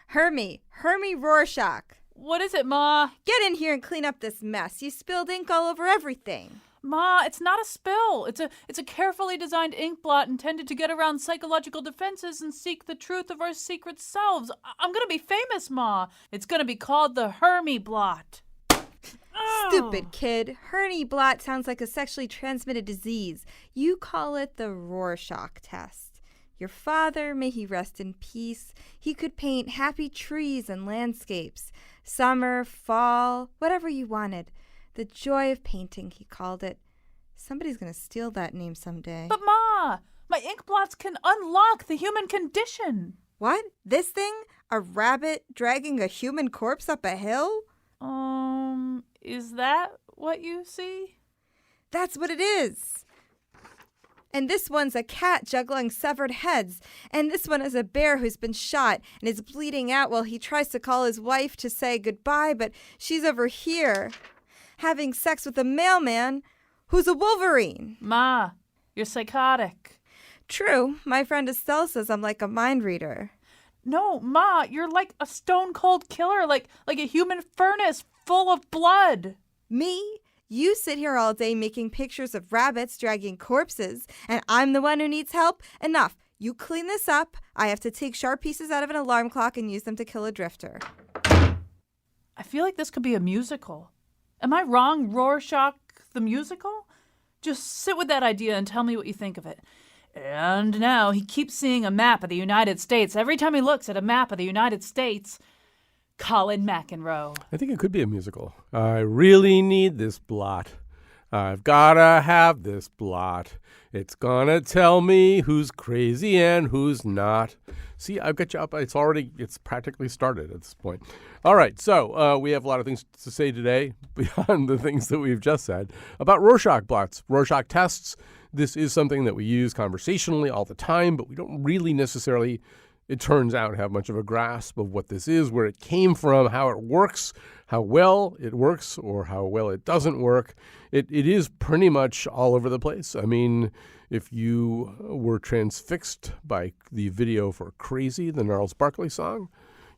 Hermie Rorschach. What is it, Ma? Get in here and clean up this mess. You spilled ink all over everything. Ma, it's not a spill. It's a carefully designed ink blot intended to get around psychological defenses and seek the truth of our secret selves. I'm gonna be famous, Ma. It's gonna be called the Hermie blot. Stupid kid. Hermie blot sounds like a sexually transmitted disease. You call it the Rorschach test. Your father, may he rest in peace, he could paint happy trees and landscapes. Summer, fall, whatever you wanted. The joy of painting, he called it. Somebody's going to steal that name someday. But Ma, my ink blots can unlock the human condition. What? This thing? A rabbit dragging a human corpse up a hill? Is that what you see? That's what it is. And this one's a cat juggling severed heads. And this one is a bear who's been shot and is bleeding out while he tries to call his wife to say goodbye, but she's over here having sex with a mailman who's a wolverine. Ma, you're psychotic. True. My friend Estelle says I'm like a mind reader. No, Ma, you're like a stone-cold killer, like a human furnace full of blood. Me? You sit here all day making pictures of rabbits dragging corpses, and I'm the one who needs help? Enough. You clean this up. I have to take sharp pieces out of an alarm clock and use them to kill a drifter. I feel like this could be a musical. Am I wrong, Rorschach the musical? Just sit with that idea and tell me what you think of it. And now he keeps seeing a map of the United States. Every time he looks at a map of the United States, Colin McEnroe. I think it could be a musical. I really need this blot. I've gotta have this blot. It's gonna tell me who's crazy and who's not. See, I've got you up. It's practically started at this point. All right, so we have a lot of things to say today beyond the things that we've just said about Rorschach blots, Rorschach tests. This is something that we use conversationally all the time, but we don't really necessarily, it turns out, have much of a grasp of what this is, where it came from, how it works, how well it works, or how well it doesn't work. It is pretty much all over the place. I mean, if you were transfixed by the video for Crazy, the Gnarls Barkley song,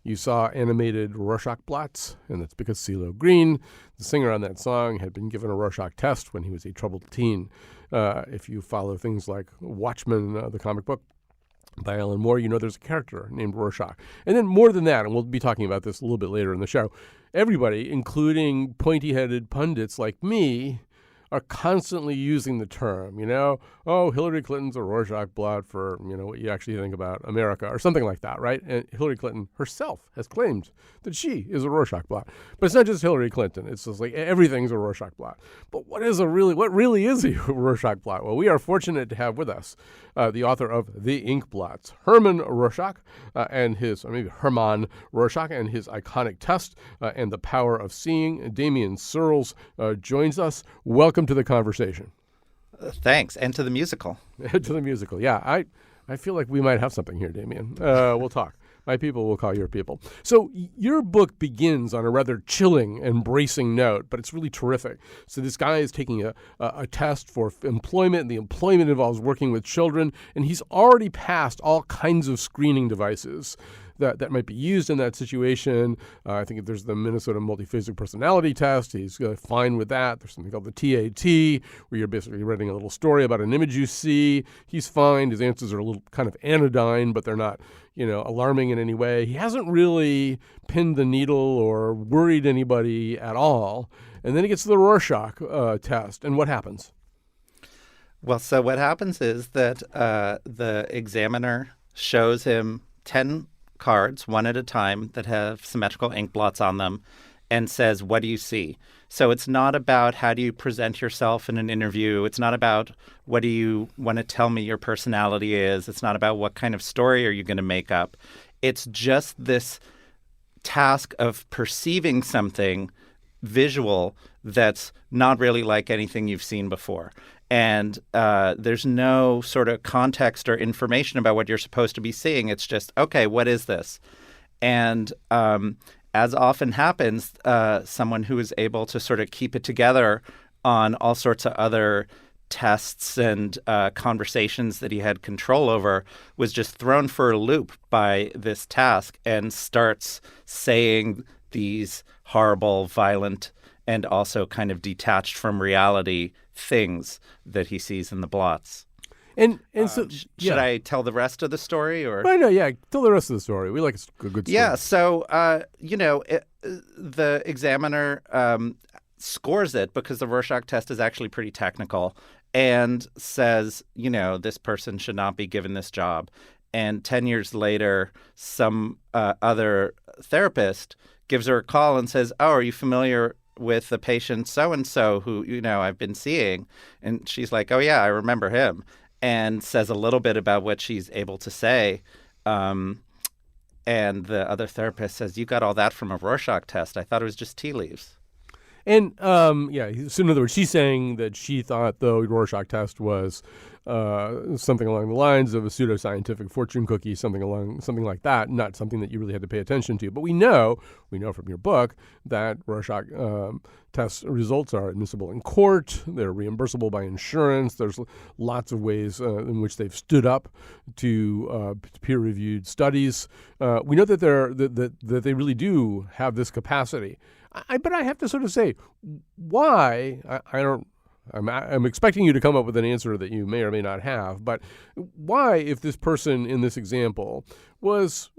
you saw animated Rorschach blots, and that's because CeeLo Green, the singer on that song, had been given a Rorschach test when he was a troubled teen. If you follow things like Watchmen, the comic book by Alan Moore, you know there's a character named Rorschach. And then more than that, and we'll be talking about this a little bit later in the show, everybody, including pointy-headed pundits like me, are constantly using the term, Hillary Clinton's a Rorschach blot for, what you actually think about America or something like that, right? And Hillary Clinton herself has claimed that she is a Rorschach blot. But it's not just Hillary Clinton. It's just like everything's a Rorschach blot. But what really is a Rorschach blot? Well, we are fortunate to have with us the author of The Ink Blots, Herman Rorschach, Herman Rorschach and his iconic test and the power of seeing. Damian Searles joins us. Welcome to the conversation. Thanks, and to the musical. To the musical, yeah. I feel like we might have something here, Damian. We'll talk. My people will call your people. So your book begins on a rather chilling and bracing note, but it's really terrific. So this guy is taking a test for employment, and the employment involves working with children, and he's already passed all kinds of screening devices that might be used in that situation. I think there's the Minnesota Multiphasic Personality Test. He's fine with that. There's something called the TAT, where you're basically writing a little story about an image you see. He's fine. His answers are a little kind of anodyne, but they're not, alarming in any way. He hasn't really pinned the needle or worried anybody at all. And then he gets to the Rorschach test. And what happens? Well, so what happens is that the examiner shows him 10 cards, one at a time, that have symmetrical ink blots on them, and says, what do you see? So it's not about how do you present yourself in an interview. It's not about what do you want to tell me your personality is. It's not about what kind of story are you going to make up. It's just this task of perceiving something visual that's not really like anything you've seen before. And there's no sort of context or information about what you're supposed to be seeing. It's just, okay, what is this? And as often happens, someone who is able to sort of keep it together on all sorts of other tests and conversations that he had control over was just thrown for a loop by this task and starts saying these horrible, violent, and also kind of detached from reality things that he sees in the blots. And so, Should I tell the rest of the story, or? I know, yeah. Tell the rest of the story. We like a good story. Yeah. So, the examiner scores it because the Rorschach test is actually pretty technical and says, this person should not be given this job. And 10 years later, some other therapist gives her a call and says, "Oh, are you familiar with the patient so-and-so who, I've been seeing?" And she's like, "Oh, yeah, I remember him." And says a little bit about what she's able to say. And the other therapist says, "You got all that from a Rorschach test. I thought it was just tea leaves." And, so in other words, she's saying that she thought the Rorschach test was something along the lines of a pseudoscientific fortune cookie, something like that, not something that you really had to pay attention to. But we know from your book that Rorschach test results are admissible in court. They're reimbursable by insurance. There's lots of ways in which they've stood up to peer-reviewed studies. We know that that they really do have this capacity. But I have to sort of say, why? I'm expecting you to come up with an answer that you may or may not have. But why, if this person in this example was,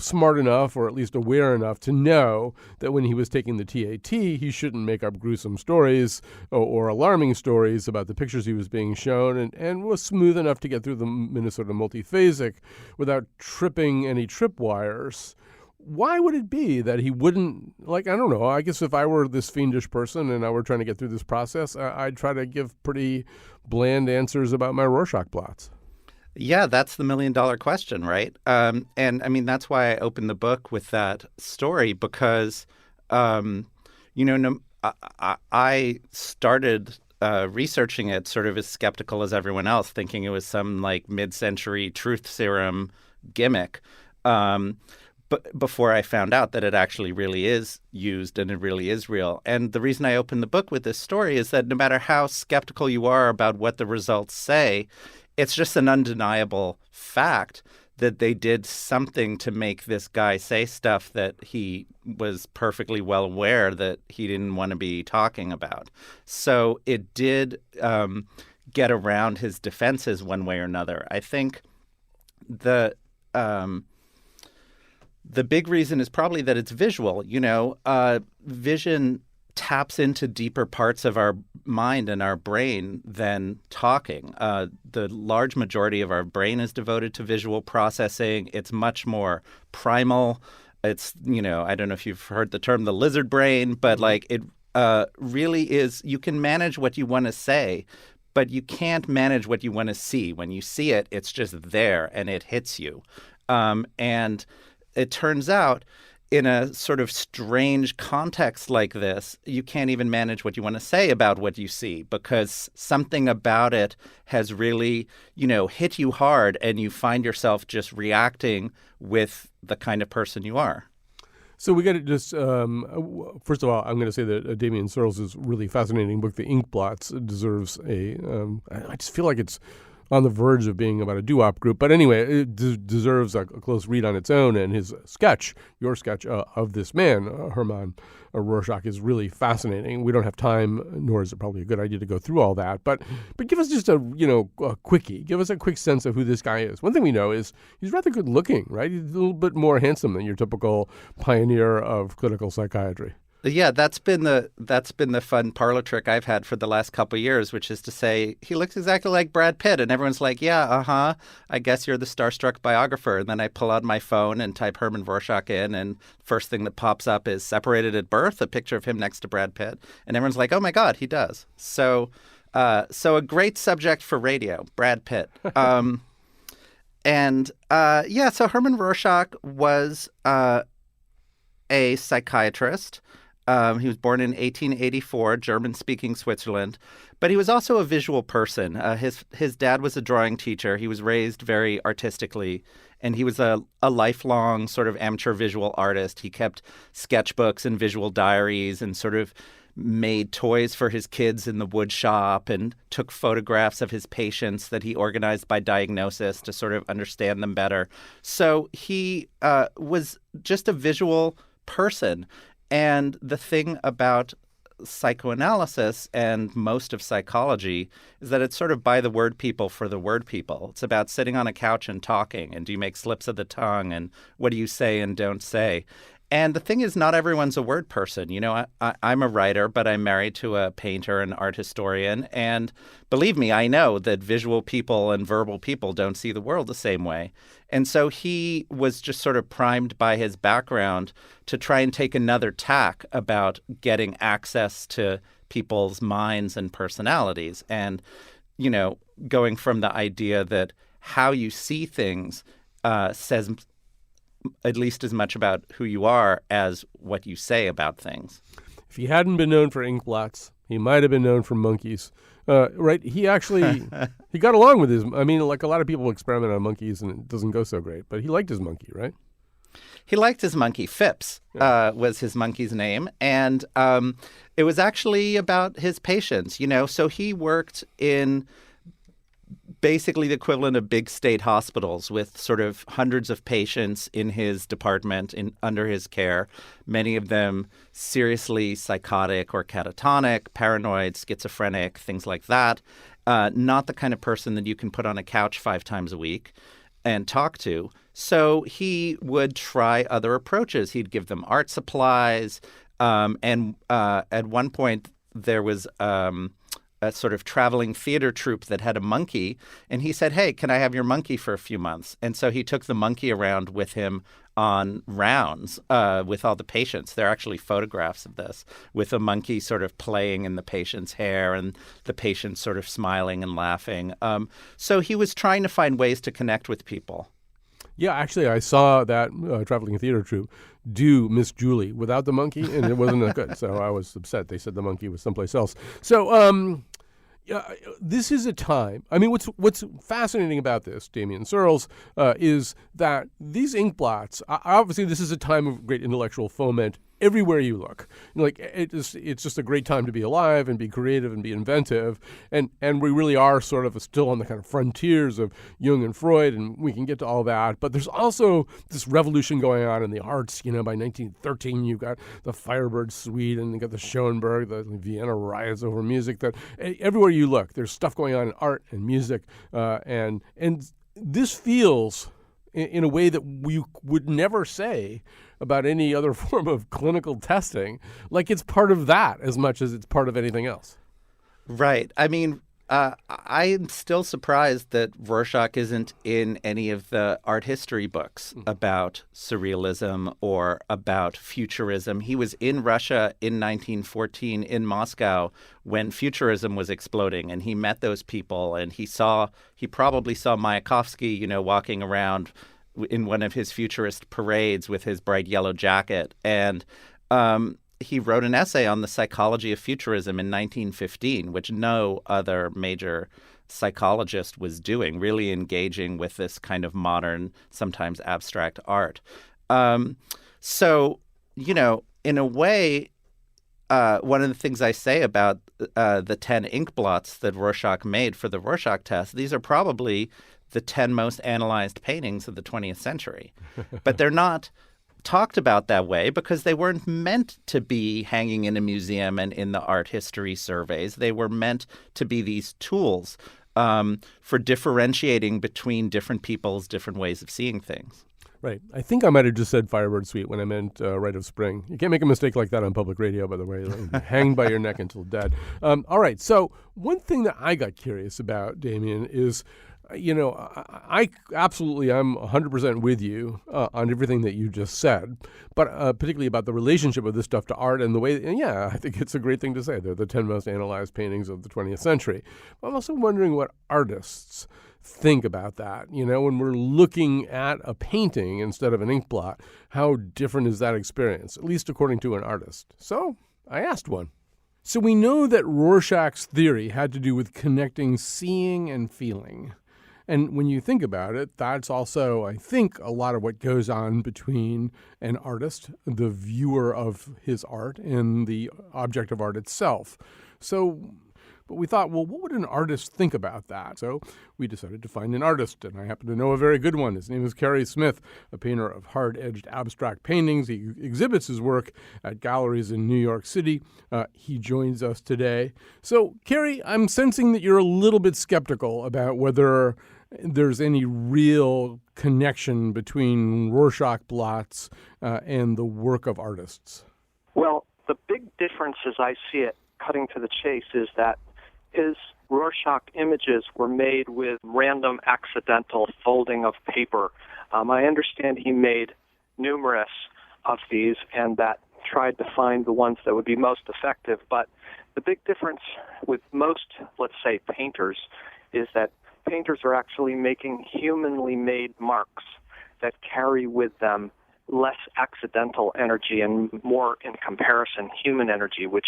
smart enough or at least aware enough to know that when he was taking the TAT, he shouldn't make up gruesome stories or alarming stories about the pictures he was being shown, and was smooth enough to get through the Minnesota multiphasic without tripping any tripwires? Why would it be that he wouldn't, I don't know, I guess if I were this fiendish person and I were trying to get through this process, I'd try to give pretty bland answers about my Rorschach plots. Yeah, that's the million-dollar question, right? And I mean, that's why I opened the book with that story because, I started researching it sort of as skeptical as everyone else, thinking it was some mid-century truth serum gimmick. But before I found out that it actually really is used and it really is real. And the reason I opened the book with this story is that no matter how skeptical you are about what the results say, it's just an undeniable fact that they did something to make this guy say stuff that he was perfectly well aware that he didn't want to be talking about. So it did get around his defenses one way or another. I think the big reason is probably that it's visual. Vision taps into deeper parts of our mind and our brain than talking. The large majority of our brain is devoted to visual processing. It's much more primal. It's, I don't know if you've heard the term the lizard brain, but it really is. You can manage what you want to say, but you can't manage what you want to see. When you see it, it's just there and it hits you. And it turns out in a sort of strange context like this, you can't even manage what you want to say about what you see because something about it has really, hit you hard and you find yourself just reacting with the kind of person you are. So we got to just, first of all, I'm going to say that Damien Searles' really fascinating book, The Ink Blots, deserves I just feel like it's on the verge of being about a doo-wop group. But anyway, it deserves a close read on its own. And his sketch, your sketch of this man, Herman Rorschach, is really fascinating. We don't have time, nor is it probably a good idea to go through all that. But give us just a quickie. Give us a quick sense of who this guy is. One thing we know is he's rather good looking, right? He's a little bit more handsome than your typical pioneer of clinical psychiatry. Yeah, that's been the fun parlor trick I've had for the last couple of years, which is to say he looks exactly like Brad Pitt, and everyone's like, "Yeah, I guess you're the starstruck biographer." And then I pull out my phone and type Herman Rorschach in, and first thing that pops up is separated at birth, a picture of him next to Brad Pitt, and everyone's like, "Oh my God, he does." So a great subject for radio, Brad Pitt. So Herman Rorschach was a psychiatrist. He was born in 1884, German-speaking Switzerland, but he was also a visual person. His dad was a drawing teacher. He was raised very artistically, and he was a lifelong sort of amateur visual artist. He kept sketchbooks and visual diaries and sort of made toys for his kids in the wood shop and took photographs of his patients that he organized by diagnosis to sort of understand them better. So he was just a visual person. And the thing about psychoanalysis and most of psychology is that it's sort of by the word people for the word people. It's about sitting on a couch and talking, and do you make slips of the tongue, and what do you say and don't say. And the thing is, not everyone's a word person. You know, I'm a writer, but I'm married to a painter and art historian. And believe me, I know that visual people and verbal people don't see the world the same way. And so he was just sort of primed by his background to try and take another tack about getting access to people's minds and personalities. And, you know, going from the idea that how you see things says at least as much about who you are as what you say about things. If he hadn't been known for ink blots, he might have been known for monkeys. Right? He actually, he got along with his, I mean, like a lot of people experiment on monkeys and it doesn't go so great, but he liked his monkey, right? He liked his monkey. Phipps was his monkey's name. And it was actually about his patients, you know. So he worked in basically the equivalent of big state hospitals with sort of hundreds of patients in his department under his care, many of them seriously psychotic or catatonic, paranoid, schizophrenic, things like that. Not the kind of person that you can put on a couch 5 times a week and talk to. So he would try other approaches. He'd give them art supplies. And at one point, there was a sort of traveling theater troupe that had a monkey. And he said, hey, can I have your monkey for a few months? And so he took the monkey around with him on rounds with all the patients. There are actually photographs of this with a monkey sort of playing in the patient's hair and the patient sort of smiling and laughing. So he was trying to find ways to connect with people. Yeah, actually, I saw that traveling theater troupe do Miss Julie without the monkey, and it wasn't that good. So I was upset. They said the monkey was someplace else. So this is a time. I mean, what's fascinating about this, Damien Searles, is that these ink blots. Obviously, this is a time of great intellectual foment. Everywhere you look, like it's just a great time to be alive and be creative and be inventive, and we really are sort of still on the kind of frontiers of Jung and Freud, and we can get to all that. But there's also this revolution going on in the arts. You know, by 1913, you've got the Firebird Suite, and you got the Schoenberg, the Vienna riots over music. That everywhere you look, there's stuff going on in art and music, and this feels in a way that we would never say about any other form of clinical testing, like it's part of that as much as it's part of anything else. Right. I mean, I'm still surprised that Rorschach isn't in any of the art history books about surrealism or about futurism. He was in Russia in 1914 in Moscow when futurism was exploding, and he met those people, and he probably saw Mayakovsky, you know, walking around in one of his futurist parades with his bright yellow jacket. And he wrote an essay on the psychology of futurism in 1915, which no other major psychologist was doing, really engaging with this kind of modern, sometimes abstract art. So, you know, in a way, one of the things I say about the 10 ink blots that Rorschach made for the Rorschach test, these are probably the 10 most analyzed paintings of the 20th century. But they're not talked about that way because they weren't meant to be hanging in a museum and in the art history surveys. They were meant to be these tools for differentiating between different people's different ways of seeing things. Right. I think I might have just said Firebird Suite when I meant Rite of Spring. You can't make a mistake like that on public radio, by the way. You'll hang by your neck until dead. All right. So one thing that I got curious about, Damien, is you know, I'm 100% with you on everything that you just said, but particularly about the relationship of this stuff to art and the way, and yeah, I think it's a great thing to say. They're the 10 most analyzed paintings of the 20th century. I'm also wondering what artists think about that. You know, when we're looking at a painting instead of an ink blot, how different is that experience, at least according to an artist? So I asked one. So we know that Rorschach's theory had to do with connecting seeing and feeling. And when you think about it, that's also, I think, a lot of what goes on between an artist, the viewer of his art, and the object of art itself. But we thought, well, what would an artist think about that? So we decided to find an artist, and I happen to know a very good one. His name is Cary Smith, a painter of hard-edged abstract paintings. He exhibits his work at galleries in New York City. He joins us today. So, Cary, I'm sensing that you're a little bit skeptical about whether there's any real connection between Rorschach blots and the work of artists. Well, the big difference as I see it, cutting to the chase, is that his Rorschach images were made with random accidental folding of paper. I understand he made numerous of these and that tried to find the ones that would be most effective. But the big difference with most, let's say, painters is that painters are actually making humanly made marks that carry with them less accidental energy and more, in comparison, human energy, which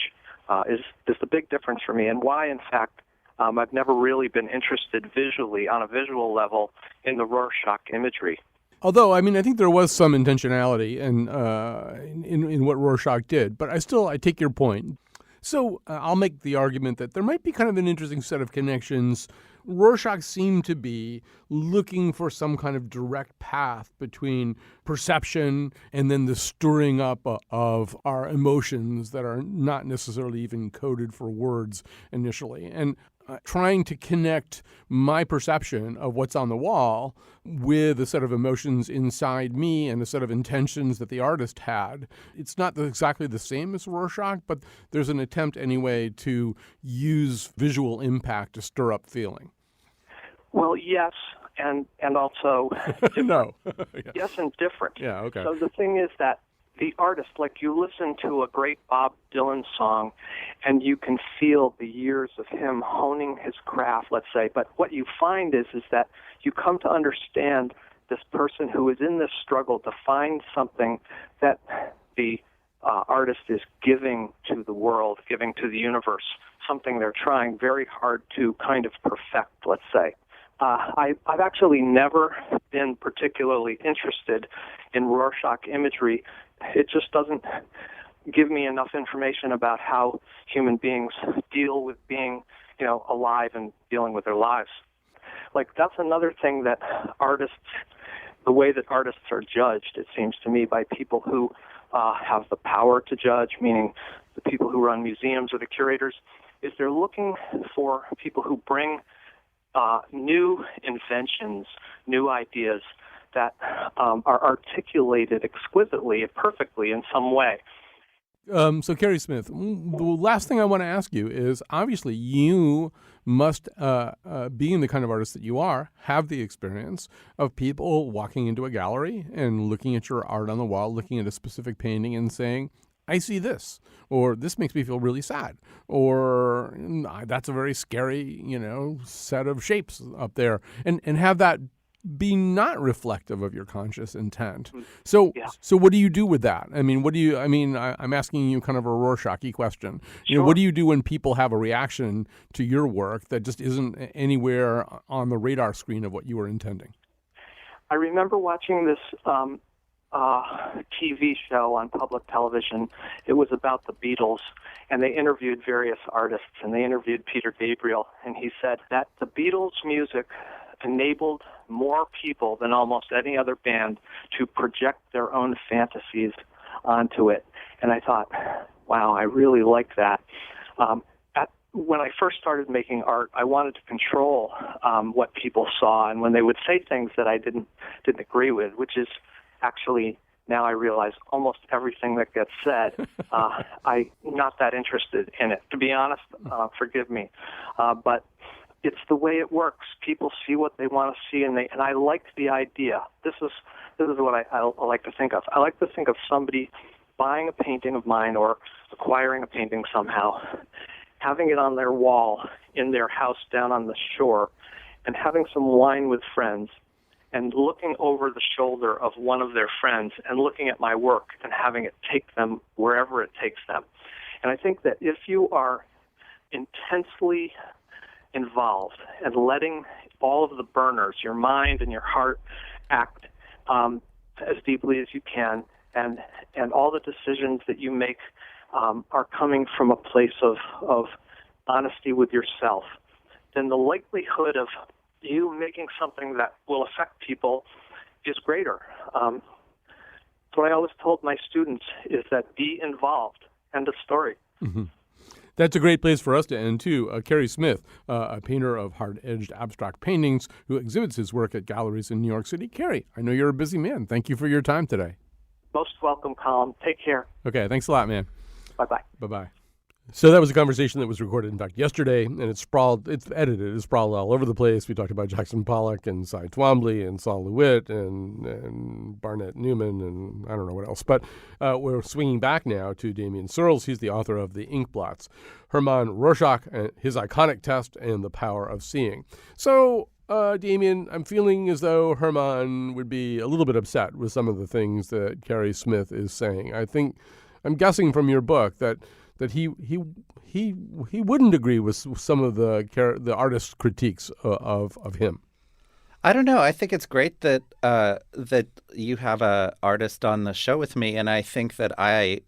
is the big difference for me, and why, in fact, I've never really been interested visually, on a visual level, in the Rorschach imagery. Although, I mean, I think there was some intentionality in what Rorschach did, but I take your point. So I'll make the argument that there might be kind of an interesting set of connections. Rorschach seemed to be looking for some kind of direct path between perception and then the stirring up of our emotions that are not necessarily even coded for words initially. And trying to connect my perception of what's on the wall with a set of emotions inside me and a set of intentions that the artist had. It's not exactly the same as Rorschach, but there's an attempt anyway to use visual impact to stir up feeling. Well, yes, and also no. Yeah. Yes, and different. Yeah, okay. So the thing is that the artist, like you listen to a great Bob Dylan song and you can feel the years of him honing his craft, let's say, but what you find is that you come to understand this person who is in this struggle to find something that the artist is giving to the world, giving to the universe, something they're trying very hard to kind of perfect, let's say. I've actually never been particularly interested in Rorschach imagery. It just doesn't give me enough information about how human beings deal with being, alive and dealing with their lives. Like, that's another thing that the way that artists are judged, it seems to me, by people who have the power to judge, meaning the people who run museums or the curators, is they're looking for people who bring new inventions, new ideas that are articulated exquisitely, perfectly in some way. So, Cary Smith, the last thing I want to ask you is, obviously, you must, being the kind of artist that you are, have the experience of people walking into a gallery and looking at your art on the wall, looking at a specific painting and saying, I see this, or this makes me feel really sad, or that's a very scary, set of shapes up there, and have that be not reflective of your conscious intent. So, Yeah. So what do you do with that? I mean, I'm asking you kind of a Rorschach-y question. Sure. What do you do when people have a reaction to your work that just isn't anywhere on the radar screen of what you were intending? I remember watching this TV show on public television. It was about the Beatles, and they interviewed various artists, and they interviewed Peter Gabriel, and he said that the Beatles' music enabled more people than almost any other band to project their own fantasies onto it. And I thought, wow, I really like that. When I first started making art, I wanted to control what people saw, and when they would say things that I didn't agree with, which is actually, now I realize, almost everything that gets said, I'm not that interested in it. To be honest, forgive me. But it's the way it works. People see what they want to see, and I like the idea. This is what I like to think of. I like to think of somebody buying a painting of mine or acquiring a painting somehow, having it on their wall in their house down on the shore, and having some wine with friends, and looking over the shoulder of one of their friends and looking at my work and having it take them wherever it takes them. And I think that if you are intensely involved and letting all of the burners, your mind and your heart, act as deeply as you can, and all the decisions that you make are coming from a place of honesty with yourself, then the likelihood of you making something that will affect people is greater. So I always told my students is that be involved. End of story. Mm-hmm. That's a great place for us to end, too. Carrie Smith, a painter of hard-edged abstract paintings who exhibits his work at galleries in New York City. Carrie, I know you're a busy man. Thank you for your time today. Most welcome, Colin. Take care. Okay, thanks a lot, man. Bye-bye. Bye-bye. So that was a conversation that was recorded, in fact, yesterday, and it's edited, it's sprawled all over the place. We talked about Jackson Pollock and Cy Twombly and Saul LeWitt and Barnett Newman and I don't know what else. But we're swinging back now to Damien Searles. He's the author of The Ink Blots, Hermann Rorschach, his iconic test, and the power of seeing. So, Damien, I'm feeling as though Hermann would be a little bit upset with some of the things that Carrie Smith is saying. I'm guessing from your book that he wouldn't agree with some of the artist's critiques of him. I don't know. I think it's great that that you have an artist on the show with me, and I think that I,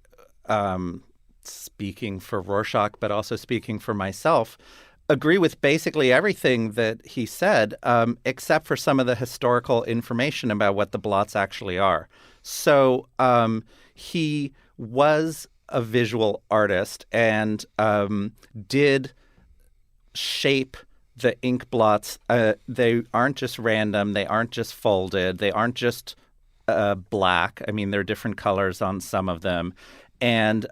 speaking for Rorschach, but also speaking for myself, agree with basically everything that he said, except for some of the historical information about what the blots actually are. So he was a visual artist and did shape the ink blots. They aren't just random. They aren't just folded. They aren't just black. I mean, there are different colors on some of them. And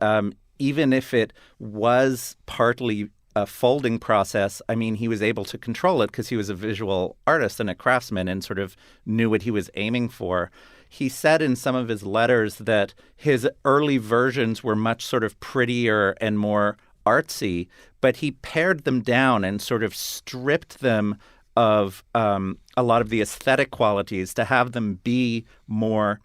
even if it was partly a folding process, I mean, he was able to control it because he was a visual artist and a craftsman and sort of knew what he was aiming for. He said in some of his letters that his early versions were much sort of prettier and more artsy, but he pared them down and sort of stripped them of a lot of the aesthetic qualities to have them be more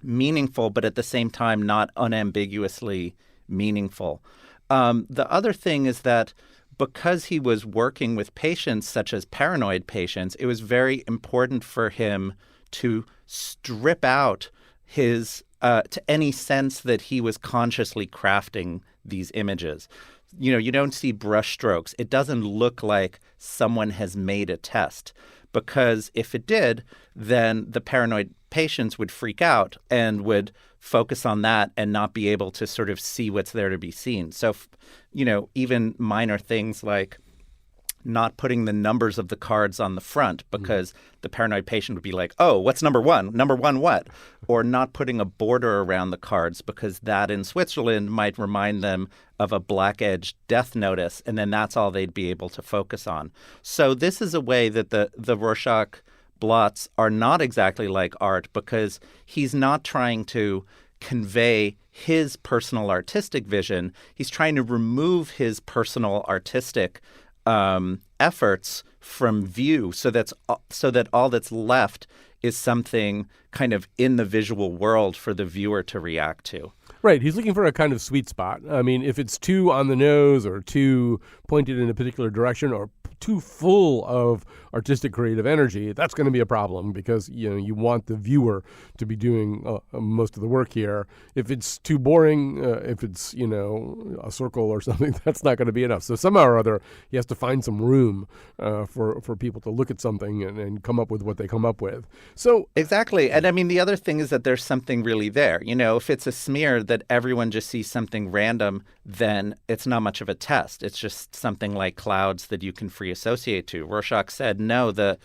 meaningful, but at the same time not unambiguously meaningful. The other thing is that because he was working with patients such as paranoid patients, it was very important for him to strip out his to any sense that he was consciously crafting these images. You know, you don't see brush strokes. It doesn't look like someone has made a test, because if it did, then the paranoid patients would freak out and would focus on that and not be able to sort of see what's there to be seen. So, you know, even minor things like not putting the numbers of the cards on the front because the paranoid patient would be like, oh, what's number one? Number one what? Or not putting a border around the cards because that in Switzerland might remind them of a black-edged death notice, and then that's all they'd be able to focus on. So this is a way that the Rorschach blots are not exactly like art, because he's not trying to convey his personal artistic vision. He's trying to remove his personal artistic efforts from view, so that all that's left is something kind of in the visual world for the viewer to react to. Right. He's looking for a kind of sweet spot. I mean, if it's too on the nose or too pointed in a particular direction or too full of artistic creative energy, that's going to be a problem, because you want the viewer to be doing most of the work here. If it's too boring, if it's a circle or something, that's not going to be enough. So somehow or other, he has to find some room for people to look at something and come up with what they come up with. So exactly. And I mean, the other thing is that there's something really there. If it's a smear that everyone just sees something random, then it's not much of a test. It's just something like clouds that you can free associate to. Rorschach said, no, the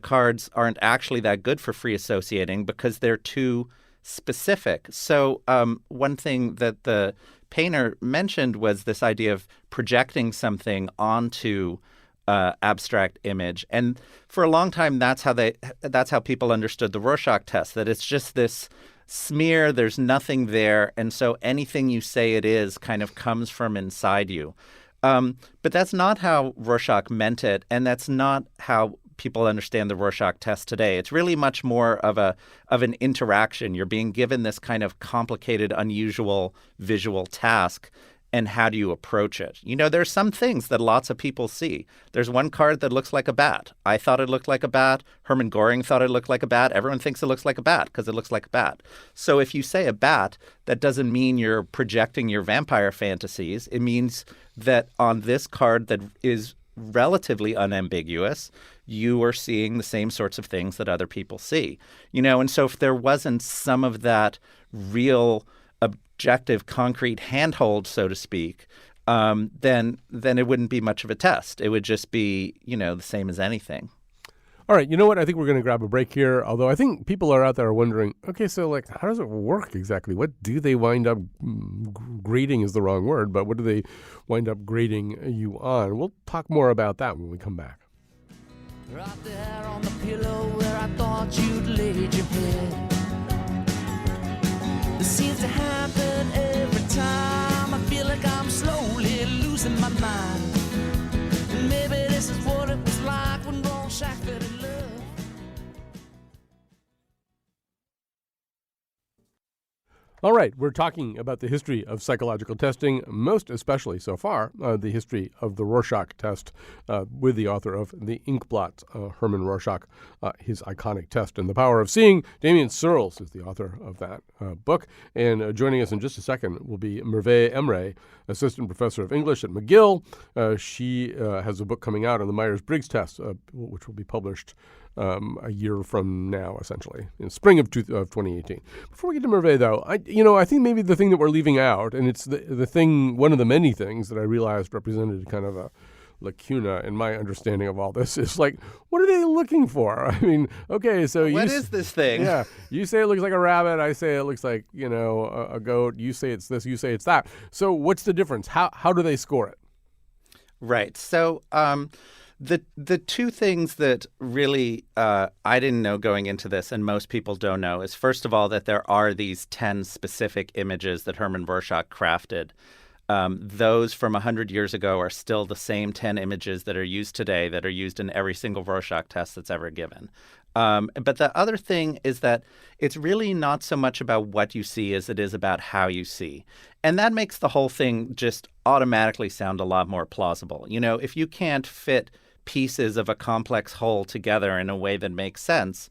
cards aren't actually that good for free associating because they're too specific. So one thing that the painter mentioned was this idea of projecting something onto abstract image. And for a long time, that's how people understood the Rorschach test, that it's just this smear, there's nothing there, and so anything you say it is kind of comes from inside you. But that's not how Rorschach meant it, and that's not how people understand the Rorschach test today. It's really much more of an interaction. You're being given this kind of complicated, unusual visual task, and how do you approach it? There's some things that lots of people see. There's one card that looks like a bat. I thought it looked like a bat. Hermann Göring thought it looked like a bat. Everyone thinks it looks like a bat because it looks like a bat. So if you say a bat, that doesn't mean you're projecting your vampire fantasies. It means that on this card that is relatively unambiguous, you are seeing the same sorts of things that other people see. And so if there wasn't some of that real objective, concrete handhold, so to speak, then it wouldn't be much of a test. It would just be, the same as anything. All right, you know what? I think we're going to grab a break here, although I think people are out there wondering, okay, so how does it work exactly? What do they wind up grading is the wrong word, but what do they wind up grading you on? We'll talk more about that when we come back. Right there on the pillow where I thought you'd laid your head. It seems to happen every time. I feel like I'm slowly losing my mind. And maybe this is what it was like when Rorschach fell in love. All right, we're talking about the history of psychological testing, most especially so far, the history of the Rorschach test with the author of The Inkblot, Hermann Rorschach, his iconic test and the power of seeing. Damien Searles is the author of that book. And joining us in just a second will be Merve Emre, assistant professor of English at McGill. She has a book coming out on the Myers-Briggs test, which will be published a year from now, essentially, in spring of 2018. Before we get to Merve, though, I think maybe the thing that we're leaving out, and it's the thing, one of the many things that I realized represented kind of a lacuna in my understanding of all this, is what are they looking for? I mean, okay, so what is this thing? Yeah, you say it looks like a rabbit. I say it looks like a goat. You say it's this. You say it's that. So what's the difference? How do they score it? Right. So the two things that really I didn't know going into this, and most people don't know, is first of all that there are these 10 specific images that Hermann Rorschach crafted. Those from 100 years ago are still the same 10 images that are used today, that are used in every single Rorschach test that's ever given. But the other thing is that it's really not so much about what you see as it is about how you see. And that makes the whole thing just automatically sound a lot more plausible. If you can't fit pieces of a complex whole together in a way that makes sense,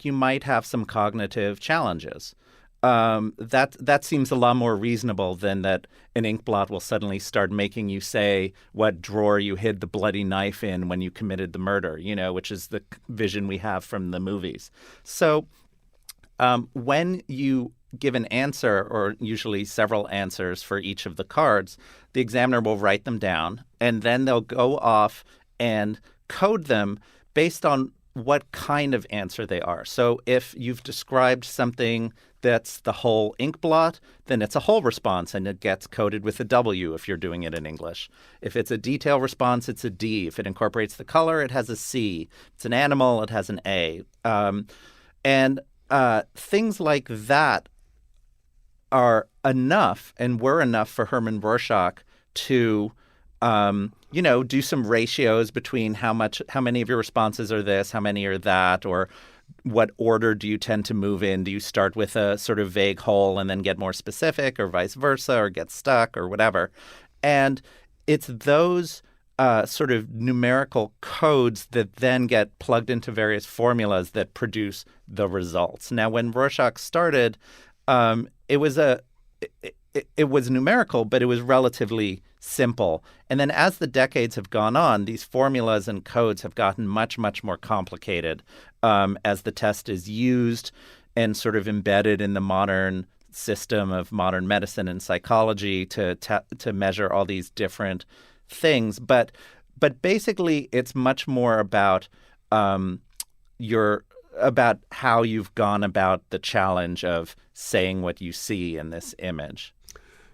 you might have some cognitive challenges. That seems a lot more reasonable than that an inkblot will suddenly start making you say what drawer you hid the bloody knife in when you committed the murder, which is the vision we have from the movies. So when you give an answer, or usually several answers for each of the cards, the examiner will write them down, and then they'll go off and code them based on what kind of answer they are. So if you've described something that's the whole inkblot, then it's a whole response, and it gets coded with a W if you're doing it in English. If it's a detail response, it's a D. If it incorporates the color, it has a C. If it's an animal, it has an A. And things like that are enough, and were enough for Hermann Rorschach to do some ratios between how many of your responses are this, how many are that, or what order do you tend to move in? Do you start with a sort of vague whole and then get more specific, or vice versa, or get stuck, or whatever? And it's those sort of numerical codes that then get plugged into various formulas that produce the results. Now, when Rorschach started, it was numerical, but it was relatively simple. And then as the decades have gone on, these formulas and codes have gotten much, much more complicated as the test is used and sort of embedded in the modern system of modern medicine and psychology to measure all these different things. But basically, it's much more about about how you've gone about the challenge of saying what you see in this image.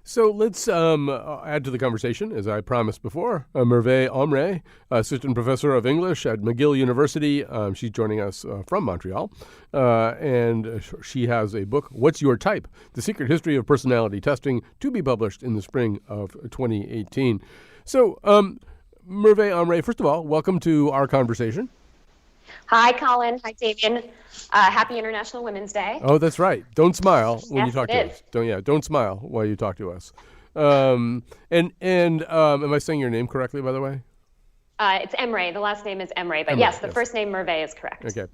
So let's add to the conversation, as I promised before, Merve Emre, assistant professor of English at McGill University. She's joining us from Montreal, and she has a book, What's Your Type? The Secret History of Personality Testing, to be published in the spring of 2018. So, Merve Emre, first of all, welcome to our conversation. Hi, Colin. Hi, Damien. Happy International Women's Day. Oh, that's right. Don't smile when you talk to it us. Don't smile while you talk to us. Am I saying your name correctly, by the way? It's Emre. The last name is Emre, but Emre, yes, the yes. first name Merve is correct. Okay.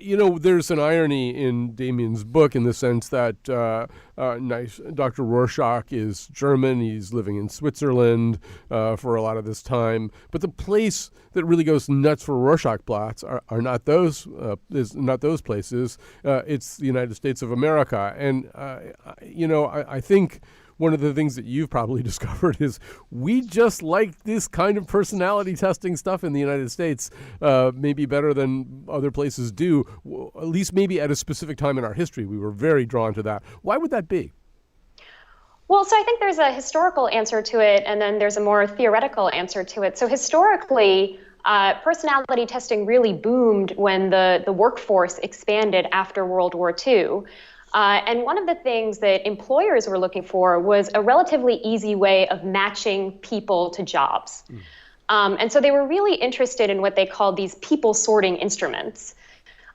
There's an irony in Damien's book in the sense that Dr. Rorschach is German. He's living in Switzerland for a lot of this time. But the place that really goes nuts for Rorschach blots are not those places. It's the United States of America. And, I think one of the things that you've probably discovered is we just like this kind of personality testing stuff in the United States, maybe better than other places do, at least maybe at a specific time in our history. We were very drawn to that. Why would that be? Well, so I think there's a historical answer to it, and then there's a more theoretical answer to it. So historically, personality testing really boomed when the workforce expanded after World War II. And one of the things that employers were looking for was a relatively easy way of matching people to jobs. And so they were really interested in what they called these people sorting instruments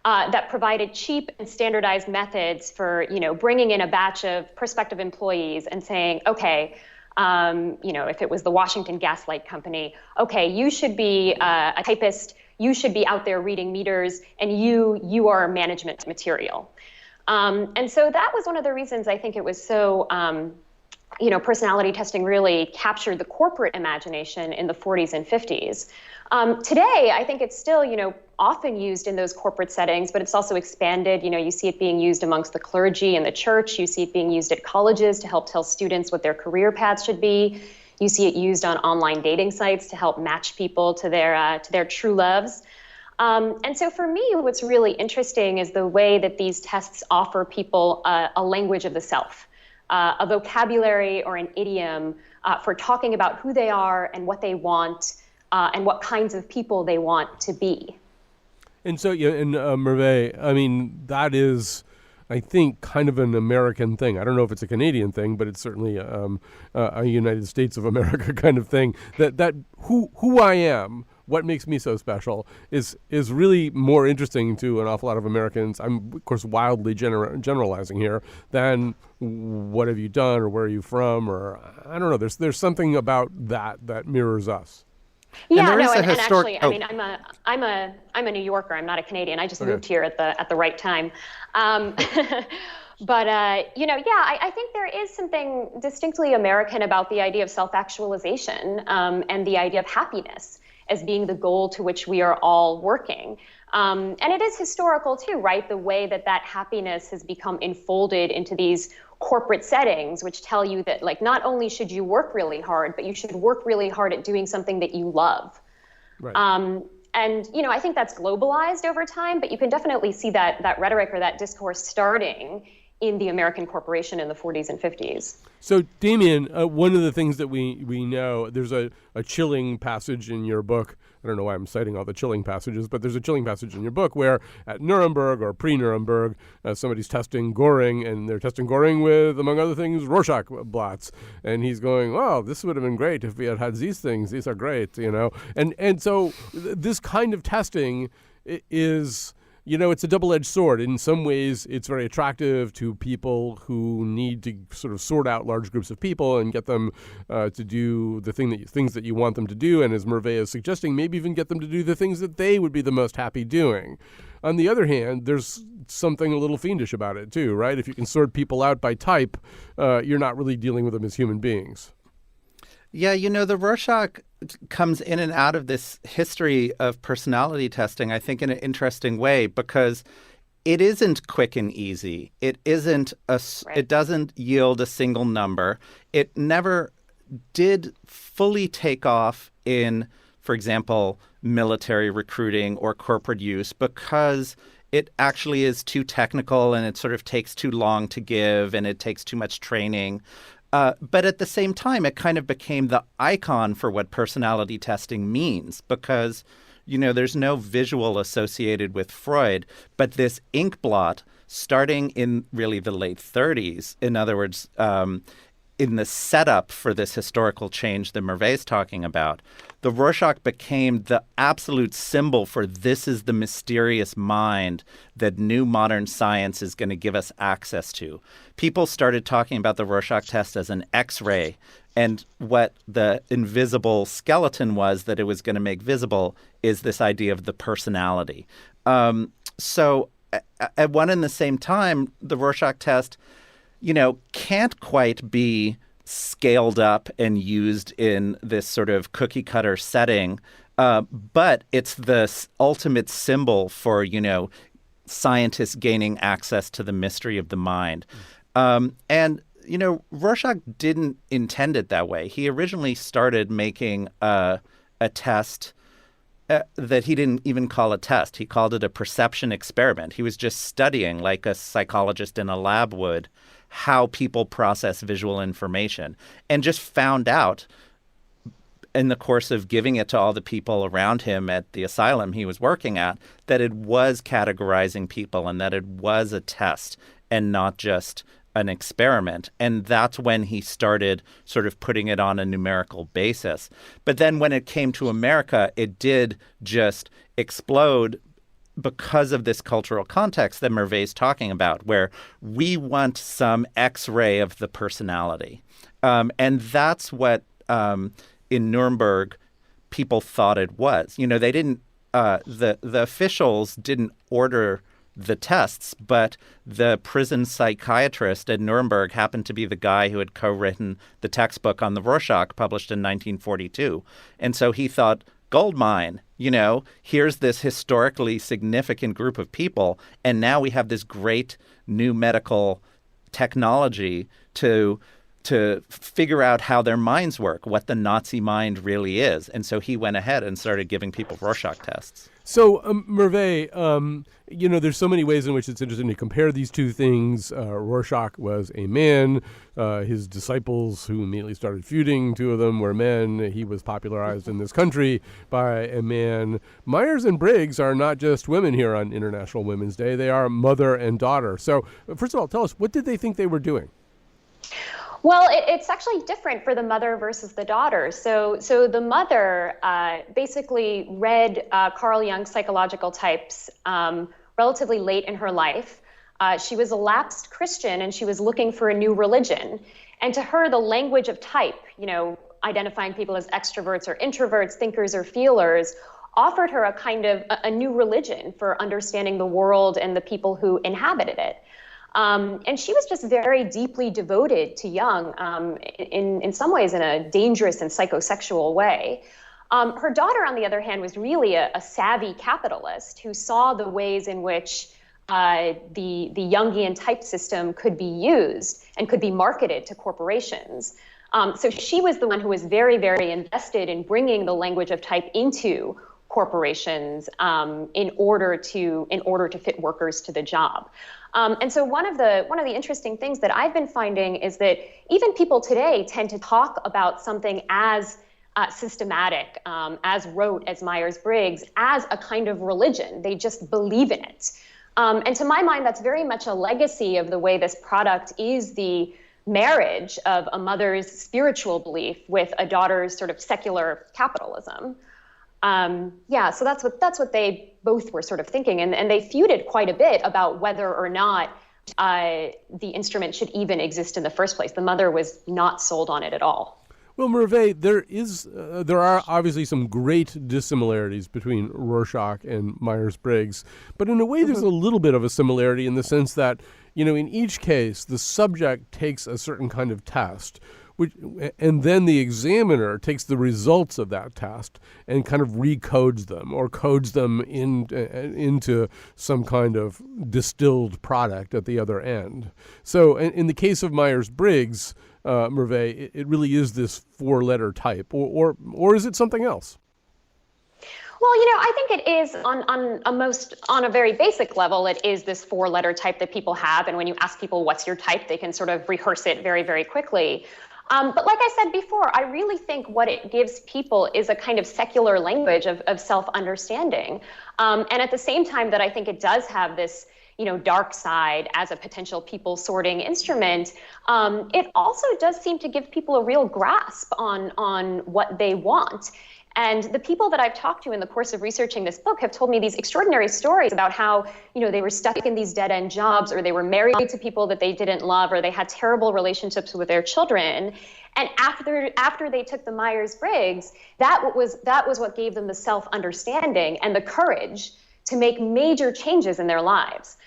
that provided cheap and standardized methods for, bringing in a batch of prospective employees and saying, okay, if it was the Washington Gas Light Company, okay, you should be a typist, you should be out there reading meters, and you are management material. And so that was one of the reasons I think it was so, personality testing really captured the corporate imagination in the 40s and 50s. Today, I think it's still, often used in those corporate settings, but it's also expanded. You see it being used amongst the clergy and the church. You see it being used at colleges to help tell students what their career paths should be. You see it used on online dating sites to help match people to their true loves. And so for me, what's really interesting is the way that these tests offer people a language of the self, a vocabulary or an idiom for talking about who they are and what they want and what kinds of people they want to be. And so, Merve, I mean, that is, I think, kind of an American thing. I don't know if it's a Canadian thing, but it's certainly a United States of America kind of thing. That who I am, what makes me so special, is really more interesting to an awful lot of Americans. I'm, of course, wildly generalizing here, than what have you done or where are you from, or I don't know. There's something about that mirrors us. Yeah, and actually, I mean, I'm a New Yorker. I'm not a Canadian. I just moved here at the right time. But I think there is something distinctly American about the idea of self-actualization and the idea of happiness as being the goal to which we are all working. And it is historical too, right? The way that happiness has become enfolded into these corporate settings, which tell you that, like, not only should you work really hard, but you should work really hard at doing something that you love. Right. And, I think that's globalized over time, but you can definitely see that rhetoric or that discourse starting in the American corporation in the 40s and 50s. So, Damien, one of the things that we know, there's a chilling passage in your book. I don't know why I'm citing all the chilling passages, but there's a chilling passage in your book where at Nuremberg or pre-Nuremberg, somebody's testing Goring, and they're testing Goring with, among other things, Rorschach blots. And he's going, "Oh, this would have been great if we had these things. These are great," And so this kind of testing is... it's a double-edged sword. In some ways, it's very attractive to people who need to sort of sort out large groups of people and get them to do the things that you want them to do. And as Merve is suggesting, maybe even get them to do the things that they would be the most happy doing. On the other hand, there's something a little fiendish about it too, right? If you can sort people out by type, you're not really dealing with them as human beings. Yeah, the Rorschach comes in and out of this history of personality testing, I think, in an interesting way, because it isn't quick and easy. It isn't It doesn't yield a single number. It never did fully take off in, for example, military recruiting or corporate use, because it actually is too technical and it sort of takes too long to give and it takes too much training. But at the same time, it kind of became the icon for what personality testing means, because, there's no visual associated with Freud. But this ink blot, starting in really the late 30s, in other words, in the setup for this historical change that Merve's talking about, the Rorschach became the absolute symbol for this is the mysterious mind that new modern science is going to give us access to. People started talking about the Rorschach test as an X-ray, and what the invisible skeleton was that it was going to make visible is this idea of the personality. So at one and the same time, the Rorschach test can't quite be scaled up and used in this sort of cookie cutter setting, but it's the ultimate symbol for, scientists gaining access to the mystery of the mind. And Rorschach didn't intend it that way. He originally started making a test that he didn't even call a test. He called it a perception experiment. He was just studying, like a psychologist in a lab would, how people process visual information, and just found out in the course of giving it to all the people around him at the asylum he was working at that it was categorizing people and that it was a test and not just an experiment. And that's when he started sort of putting it on a numerical basis. But then when it came to America, it did just explode because of this cultural context that Merve's talking about, where we want some X-ray of the personality. And that's what in Nuremberg people thought it was. They didn't, the officials didn't order the tests, but the prison psychiatrist at Nuremberg happened to be the guy who had co-written the textbook on the Rorschach published in 1942. And so he thought, gold mine, here's this historically significant group of people, and now we have this great new medical technology to figure out how their minds work, what the Nazi mind really is. And so he went ahead and started giving people Rorschach tests. So, Merve, there's so many ways in which it's interesting to compare these two things. Rorschach was a man. His disciples, who immediately started feuding, two of them were men. He was popularized in this country by a man. Myers and Briggs are not just women here on International Women's Day. They are mother and daughter. So, first of all, tell us, what did they think they were doing? Well, it's actually different for the mother versus the daughter. So the mother basically read Carl Jung's psychological types relatively late in her life. She was a lapsed Christian, and she was looking for a new religion. And to her, the language of type, identifying people as extroverts or introverts, thinkers or feelers, offered her a kind of a new religion for understanding the world and the people who inhabited it. And she was just very deeply devoted to Jung, in some ways in a dangerous and psychosexual way. Her daughter, on the other hand, was really a savvy capitalist who saw the ways in which the Jungian type system could be used and could be marketed to corporations. So she was the one who was very, very invested in bringing the language of type into corporations in order to fit workers to the job. And so one of the interesting things that I've been finding is that even people today tend to talk about something as systematic, as rote as Myers-Briggs, as a kind of religion. They just believe in it. And to my mind, that's very much a legacy of the way this product is the marriage of a mother's spiritual belief with a daughter's sort of secular capitalism. So that's what they both were sort of thinking, and they feuded quite a bit about whether or not the instrument should even exist in the first place. The mother was not sold on it at all. Well, Merve, there are obviously some great dissimilarities between Rorschach and Myers-Briggs, but in a way there's a little bit of a similarity in the sense that, in each case, the subject takes a certain kind of test, and then the examiner takes the results of that test and kind of recodes them or codes them into some kind of distilled product at the other end. So in the case of Myers-Briggs, Merve, it really is this four-letter type, or is it something else? Well, I think it is on a very basic level, it is this four-letter type that people have. And when you ask people, what's your type, they can sort of rehearse it very, very quickly. But like I said before, I really think what it gives people is a kind of secular language of self-understanding. And at the same time that I think it does have this dark side as a potential people sorting instrument, it also does seem to give people a real grasp on what they want. And the people that I've talked to in the course of researching this book have told me these extraordinary stories about how, they were stuck in these dead-end jobs, or they were married to people that they didn't love, or they had terrible relationships with their children. And after they took the Myers-Briggs, that was what gave them the self-understanding and the courage to make major changes in their lives.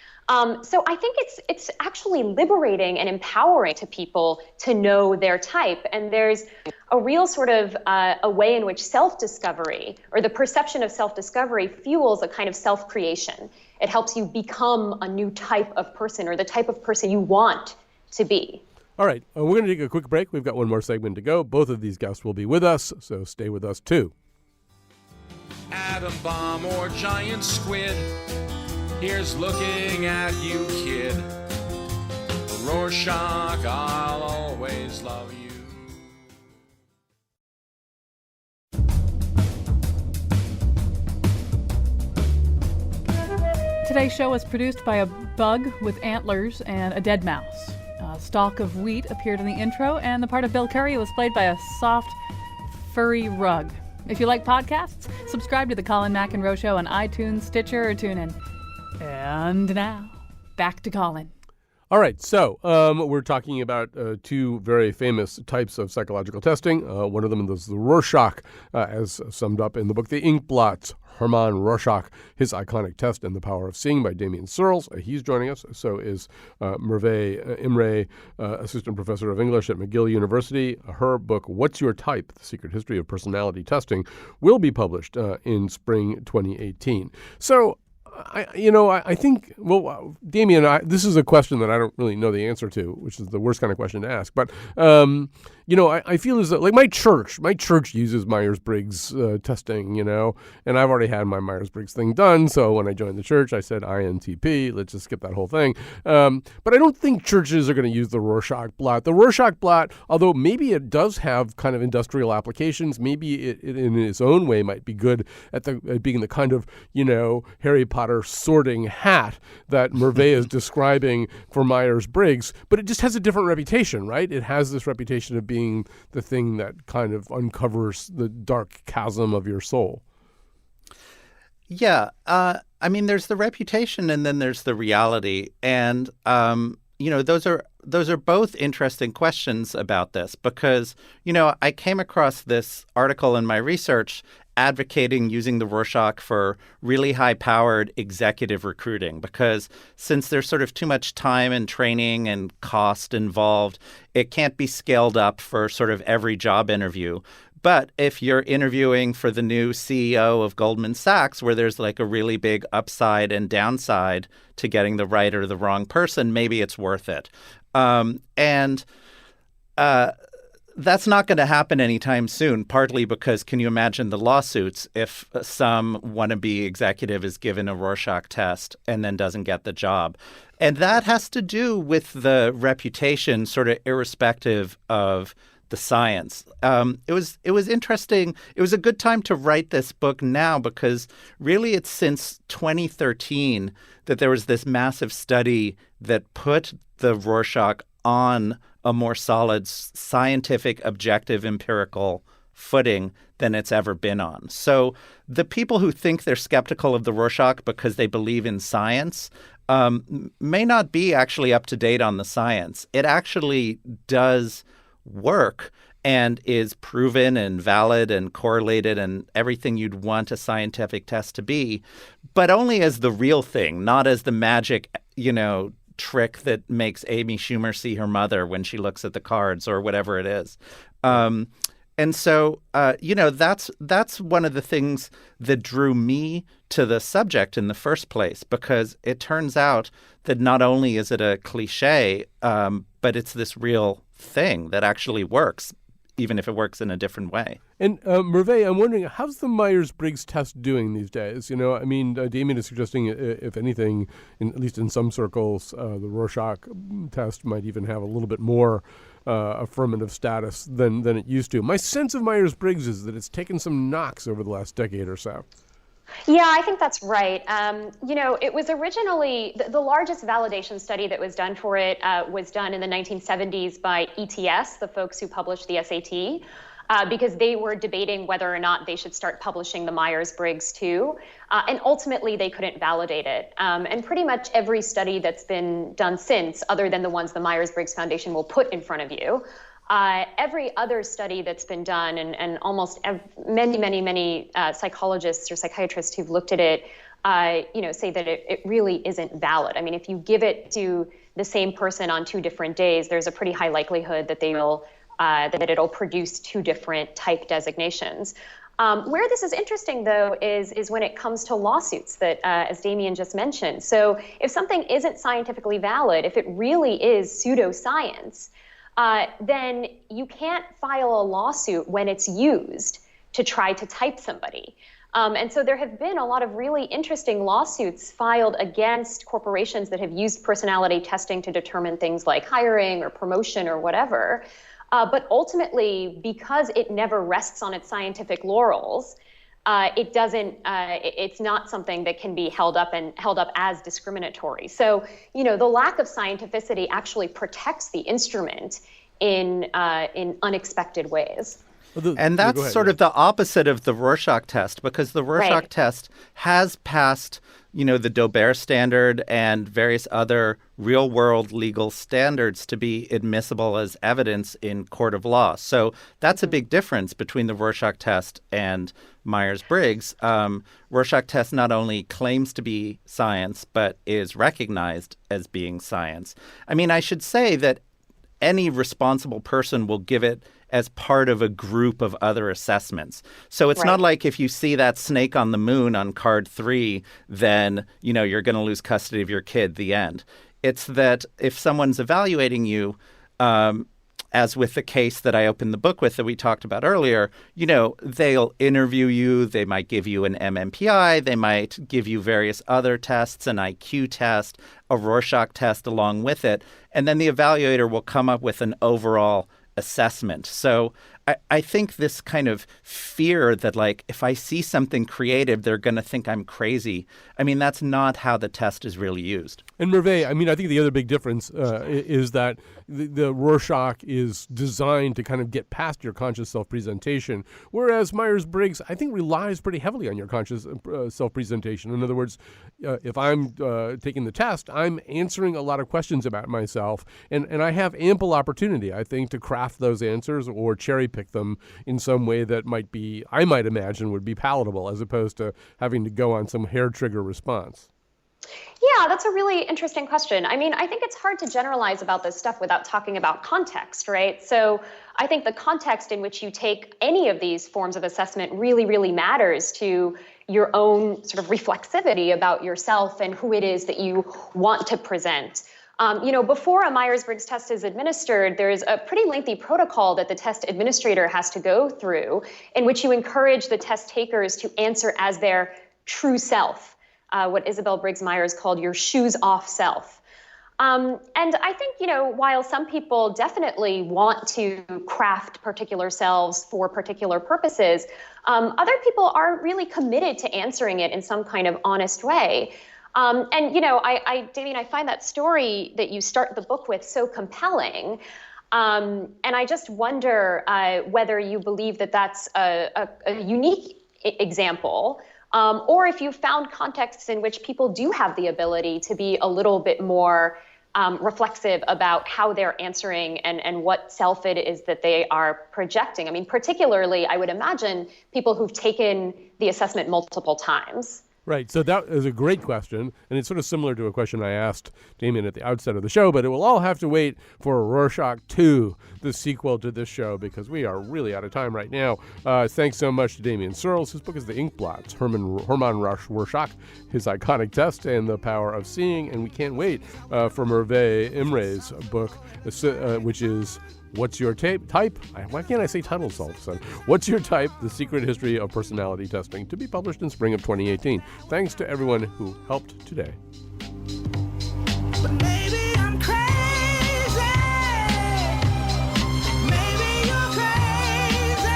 So I think it's actually liberating and empowering to people to know their type. And there's a real sort of a way in which self-discovery, or the perception of self-discovery, fuels a kind of self-creation. It helps you become a new type of person, or the type of person you want to be. All right, we're going to take a quick break. We've got one more segment to go. Both of these guests will be with us, so stay with us too. Atom bomb or giant squid, here's looking at you, kid. Rorschach, I'll always love you. Today's show was produced by a bug with antlers and a dead mouse. A stalk of wheat appeared in the intro, and the part of Bill Curry was played by a soft, furry rug. If you like podcasts, subscribe to the Colin McEnroe Show on iTunes, Stitcher, or TuneIn. And now, back to Colin. All right, so we're talking about two very famous types of psychological testing. One of them is the Rorschach, as summed up in the book The Ink Blots, Hermann Rorschach, his iconic test and the power of seeing by Damien Searles. He's joining us. So is Merve Imre, assistant professor of English at McGill University. Her book, What's Your Type? The Secret History of Personality Testing, will be published in spring 2018. So I think, Damien, this is a question that I don't really know the answer to, which is the worst kind of question to ask. But, I feel as though, like my church uses Myers-Briggs testing, and I've already had my Myers-Briggs thing done. So when I joined the church, I said INTP. Let's just skip that whole thing. But I don't think churches are going to use the Rorschach blot. The Rorschach blot, although maybe it does have kind of industrial applications, maybe it in its own way might be good at being the kind of, Harry Potter sorting hat that Merve is describing for Myers-Briggs, but it just has a different reputation, right? It has this reputation of being the thing that kind of uncovers the dark chasm of your soul. Yeah. There's the reputation and then there's the reality. And, those are both interesting questions about this because, I came across this article in my research advocating using the Rorschach for really high-powered executive recruiting because since there's sort of too much time and training and cost involved, it can't be scaled up for sort of every job interview. But if you're interviewing for the new CEO of Goldman Sachs, where there's like a really big upside and downside to getting the right or the wrong person, maybe it's worth it. That's not going to happen anytime soon, partly because can you imagine the lawsuits if some wannabe executive is given a Rorschach test and then doesn't get the job? And that has to do with the reputation, sort of irrespective of the science. It was interesting. It was a good time to write this book now because really it's since 2013 that there was this massive study that put the Rorschach on a more solid scientific, objective, empirical footing than it's ever been on. So the people who think they're skeptical of the Rorschach because they believe in science may not be actually up to date on the science. It actually does work and is proven and valid and correlated and everything you'd want a scientific test to be, but only as the real thing, not as the magic, trick that makes Amy Schumer see her mother when she looks at the cards or whatever it is. And so, that's one of the things that drew me to the subject in the first place, because it turns out that not only is it a cliche, but it's this real thing that actually works, even if it works in a different way. And Merve, I'm wondering, how's the Myers-Briggs test doing these days? Damien is suggesting, if anything, at least in some circles, the Rorschach test might even have a little bit more affirmative status than it used to. My sense of Myers-Briggs is that it's taken some knocks over the last decade or so. Yeah, I think that's right. It was originally the largest validation study that was done for it was done in the 1970s by ETS, the folks who published the SAT, because they were debating whether or not they should start publishing the Myers-Briggs too. And ultimately, they couldn't validate it. And pretty much every study that's been done since, other than the ones the Myers-Briggs Foundation will put in front of you, every other study that's been done, and almost many psychologists or psychiatrists who've looked at it, say that it really isn't valid. I mean, if you give it to the same person on 2 different days, there's a pretty high likelihood that that it'll produce 2 different type designations. Where this is interesting, though, is when it comes to lawsuits that, as Damien just mentioned. So if something isn't scientifically valid, if it really is pseudoscience, then you can't file a lawsuit when it's used to try to type somebody. And so there have been a lot of really interesting lawsuits filed against corporations that have used personality testing to determine things like hiring or promotion or whatever. But ultimately, because it never rests on its scientific laurels, it's not something that can be held up as discriminatory. So, the lack of scientificity actually protects the instrument in unexpected ways. And that's sort of the opposite of the Rorschach test, because the Rorschach test has passed, the Dober standard and various other real-world legal standards to be admissible as evidence in court of law. So that's a big difference between the Rorschach test and Myers-Briggs. Rorschach test not only claims to be science, but is recognized as being science. I mean, I should say that any responsible person will give it as part of a group of other assessments. So it's not like if you see that snake on the moon on card 3, then, you're going to lose custody of your kid, the end. It's that if someone's evaluating you, as with the case that I opened the book with that we talked about earlier, they'll interview you. They might give you an MMPI. They might give you various other tests, an IQ test, a Rorschach test along with it. And then the evaluator will come up with an overall assessment. So I think this kind of fear that, like, if I see something creative, they're going to think I'm crazy. I mean, that's not how the test is really used. And Merve, I mean, I think the other big difference is that the Rorschach is designed to kind of get past your conscious self-presentation, whereas Myers-Briggs, I think, relies pretty heavily on your conscious self-presentation. In other words, if I'm taking the test, I'm answering a lot of questions about myself, and I have ample opportunity, I think, to craft those answers or cherry-pick them in some way that I might imagine would be palatable, as opposed to having to go on some hair-trigger response. Yeah, that's a really interesting question. I mean, I think it's hard to generalize about this stuff without talking about context, right? So I think the context in which you take any of these forms of assessment really, really matters to your own sort of reflexivity about yourself and who it is that you want to present. Before a Myers-Briggs test is administered, there's a pretty lengthy protocol that the test administrator has to go through, in which you encourage the test takers to answer as their true self, what Isabel Briggs Myers called your shoes off self. And I think, while some people definitely want to craft particular selves for particular purposes, other people are really committed to answering it in some kind of honest way. Damien, I find that story that you start the book with so compelling. And I just wonder whether you believe that that's a unique example, or if you found contexts in which people do have the ability to be a little bit more reflexive about how they're answering and what self it is that they are projecting. I mean, particularly, I would imagine people who've taken the assessment multiple times. Right. So that is a great question, and it's sort of similar to a question I asked Damien at the outset of the show, but it will all have to wait for Rorschach 2, the sequel to this show, because we are really out of time right now. Thanks so much to Damien Searles. His book is The Ink Blots, Hermann Rorschach, his iconic test, and the power of seeing. And we can't wait for Merve Imre's book, which is What's Your Type? Why can't I say titles all of a sudden? What's Your Type? The Secret History of Personality Testing, to be published in spring of 2018. Thanks to everyone who helped today. But maybe I'm crazy. Maybe you're crazy.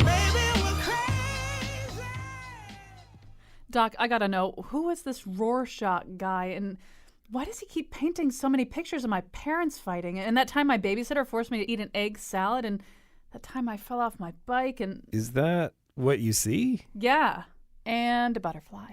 Maybe we're crazy. Doc, I gotta know, who is this Rorschach guy, and why does he keep painting so many pictures of my parents fighting? And that time my babysitter forced me to eat an egg salad, and that time I fell off my bike, and... Is that what you see? Yeah, and a butterfly.